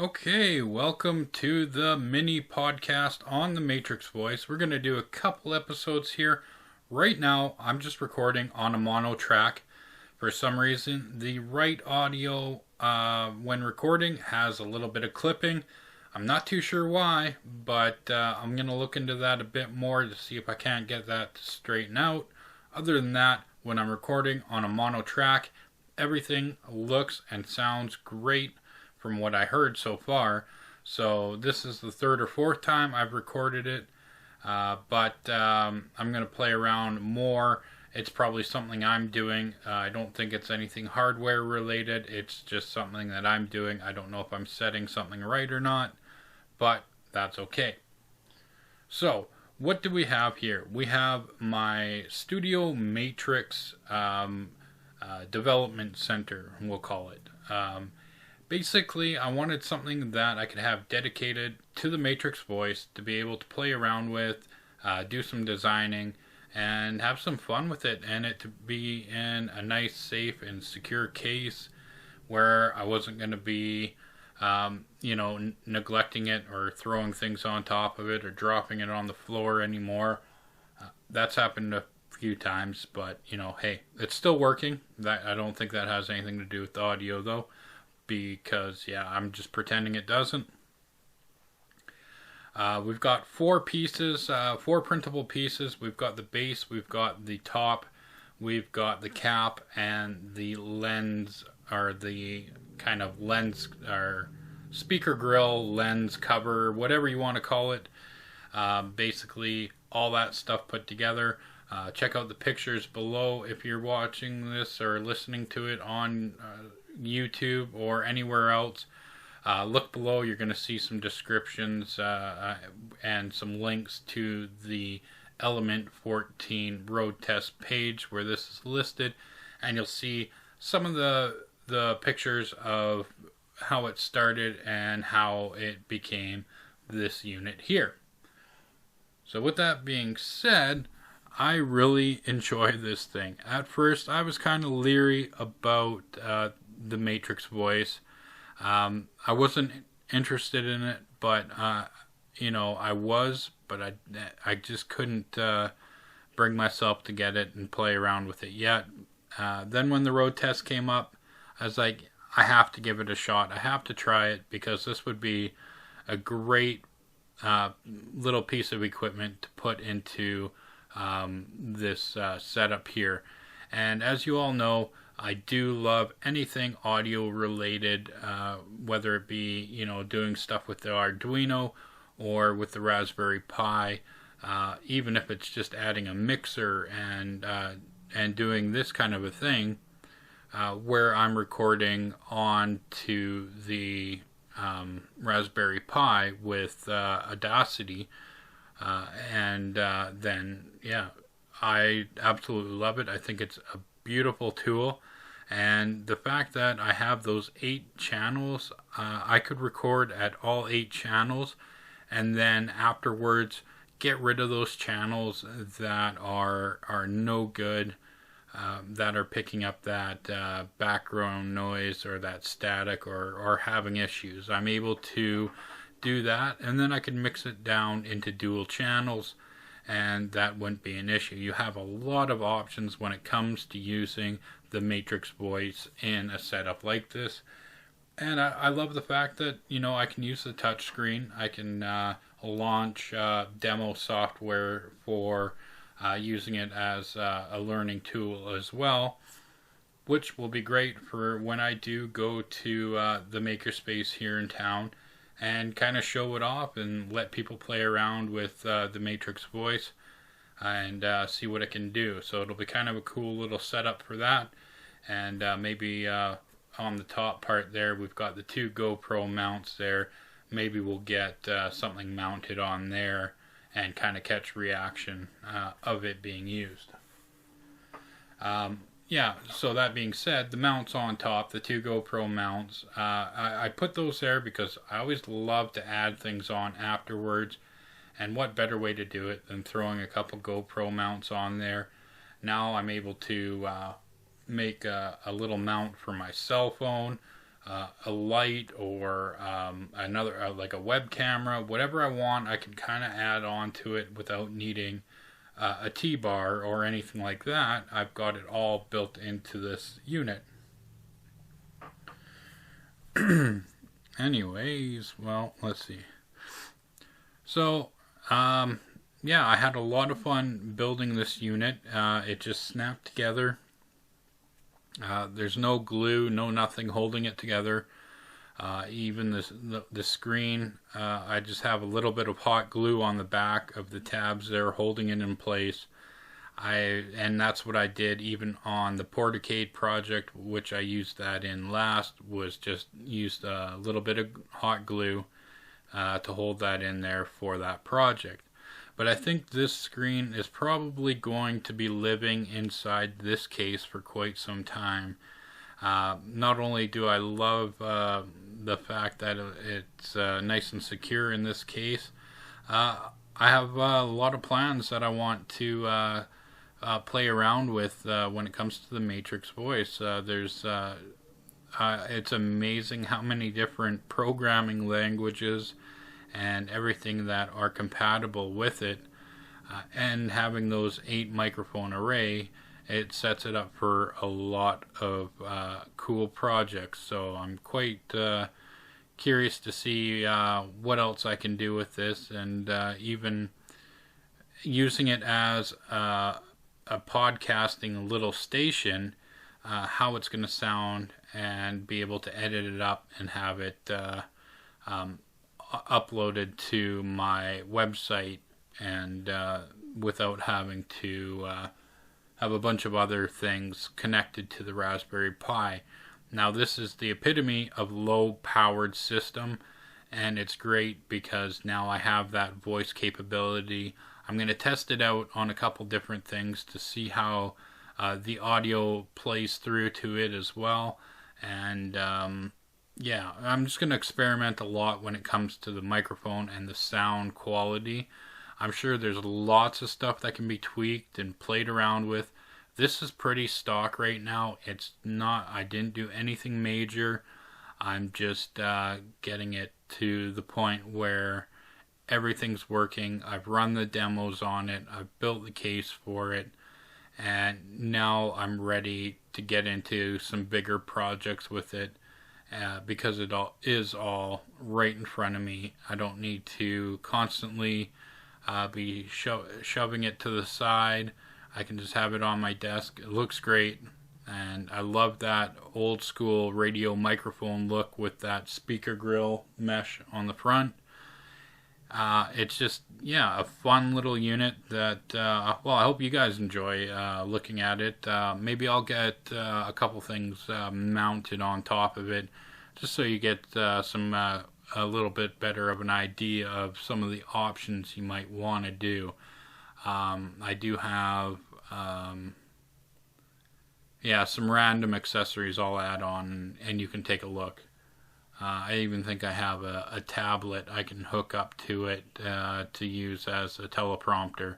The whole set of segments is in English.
Okay, welcome to the mini podcast on the Matrix Voice. We're going to do a couple episodes here. Right now, I'm just recording on a mono track. For some reason, the right audio when recording has a little bit of clipping. I'm not too sure why, but I'm going to look into that a bit more to see if I can't get that to straighten out. Other than that, when I'm recording on a mono track, everything looks and sounds great from what I heard so far. So this is the third or fourth time I've recorded it, but I'm going to play around more. It's probably something I'm doing. I don't think it's anything hardware related. It's just something that I'm doing. I don't know if I'm setting something right or not, but that's okay. So what do we have here? We have my Studio Matrix Development Center, we'll call it. Basically, I wanted something that I could have dedicated to the Matrix Voice to be able to play around with, do some designing, and have some fun with it, and it to be in a nice, safe, and secure case where I wasn't going to be, neglecting it or throwing things on top of it or dropping it on the floor anymore. That's happened a few times, but, hey, it's still working. I don't think that has anything to do with the audio, though. Because, I'm just pretending it doesn't. We've got four pieces, four printable pieces. We've got the base, we've got the top, we've got the cap, and the lens, or the kind of lens, or speaker grill, lens cover, whatever you want to call it. Basically, all that stuff put together. Check out the pictures below if you're watching this or listening to it on YouTube or anywhere else. Look below, you're going to see some descriptions and some links to the Element 14 Roadtest page where this is listed, and you'll see some of the pictures of how it started and how it became this unit here. So with that being said, I really enjoy this thing. At first, I was kind of leery about the Matrix Voice. I wasn't interested in it, but I was, but I just couldn't bring myself to get it and play around with it yet. Then when the Roadtest came up, I was like, I have to give it a shot. I have to try it because this would be a great little piece of equipment to put into this setup here. And as you all know, I do love anything audio related, whether it be, doing stuff with the Arduino or with the Raspberry Pi, even if it's just adding a mixer and doing this kind of a thing, where I'm recording onto the Raspberry Pi with Audacity, I absolutely love it. I think it's a beautiful tool, and the fact that I have those 8 channels, I could record at all 8 channels, and then afterwards get rid of those channels that are no good, that are picking up that background noise or that static or having issues. I'm able to do that, and then I can mix it down into dual channels, and that wouldn't be an issue. You have a lot of options when it comes to using the Matrix Voice in a setup like this. And I love the fact that, I can use the touch screen. I can launch demo software for using it as a learning tool as well, which will be great for when I do go to the makerspace here in town and kind of show it off and let people play around with the Matrix Voice and see what it can do. So it'll be kind of a cool little setup for that. And maybe on the top part there, we've got the 2 GoPro mounts there. Maybe we'll get something mounted on there and kind of catch reaction of it being used. So that being said, the mounts on top, the 2 GoPro mounts, I put those there because I always love to add things on afterwards, and what better way to do it than throwing a couple GoPro mounts on there. Now I'm able to make a little mount for my cell phone, a light or another like a web camera, whatever I want, I can kind of add on to it without needing a T-bar or anything like that. I've got it all built into this unit. Anyways, well, let's see. So, yeah, I had a lot of fun building this unit. It just snapped together. There's no glue, no nothing holding it together. Even the screen, I just have a little bit of hot glue on the back of the tabs there holding it in place. And that's what I did even on the Porticade project, which I used that in last, was just used a little bit of hot glue to hold that in there for that project. But I think this screen is probably going to be living inside this case for quite some time. Not only do I love the fact that it's nice and secure in this case, I have a lot of plans that I want to play around with when it comes to the Matrix voice. It's amazing how many different programming languages and everything that are compatible with it, and having those 8 microphone array, it sets it up for a lot of cool projects. So I'm quite curious to see what else I can do with this, and even using it as a podcasting little station, how it's going to sound, and be able to edit it up and have it uploaded to my website, and without having to have a bunch of other things connected to the Raspberry Pi. Now, this is the epitome of low-powered system, and it's great because now I have that voice capability. I'm going to test it out on a couple different things to see how the audio plays through to it as well. And yeah, I'm just going to experiment a lot when it comes to the microphone and the sound quality. I'm sure there's lots of stuff that can be tweaked and played around with. This is pretty stock right now. It's not, I didn't do anything major. I'm just getting it to the point where everything's working. I've run the demos on it. I've built the case for it. And now I'm ready to get into some bigger projects with it. Because it all is all right in front of me. I don't need to constantly be shoving it to the side. I can just have it on my desk. It looks great, and I love that old school radio microphone look with that speaker grill mesh on the front. It's just, yeah, a fun little unit that, well, I hope you guys enjoy looking at it. Maybe I'll get a couple things mounted on top of it, just so you get a little bit better of an idea of some of the options you might want to do. I do have, yeah, some random accessories I'll add on, and you can take a look. I even think I have a tablet I can hook up to it to use as a teleprompter.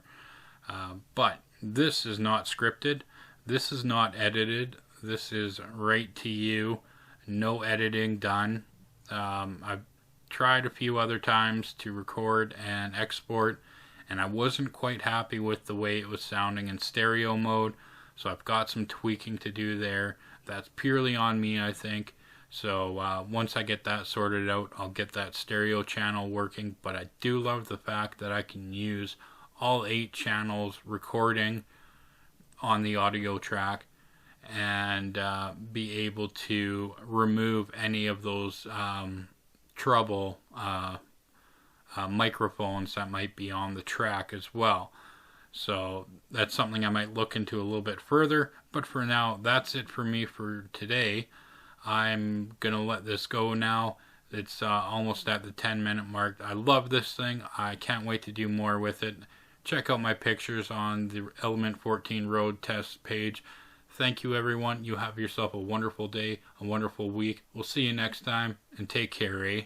But this is not scripted. This is not edited. This is right to you. No editing done. I've tried a few other times to record and export, and I wasn't quite happy with the way it was sounding in stereo mode. So I've got some tweaking to do there. That's purely on me, I think. So once I get that sorted out, I'll get that stereo channel working. But I do love the fact that I can use all 8 channels recording on the audio track, and be able to remove any of those trouble microphones that might be on the track as well. So that's something I might look into a little bit further. But for now, that's it for me for today. I'm going to let this go now. It's almost at the 10-minute mark. I love this thing. I can't wait to do more with it. Check out my pictures on the Element 14 Roadtest page. Thank you, everyone. You have yourself a wonderful day, a wonderful week. We'll see you next time, and take care, eh?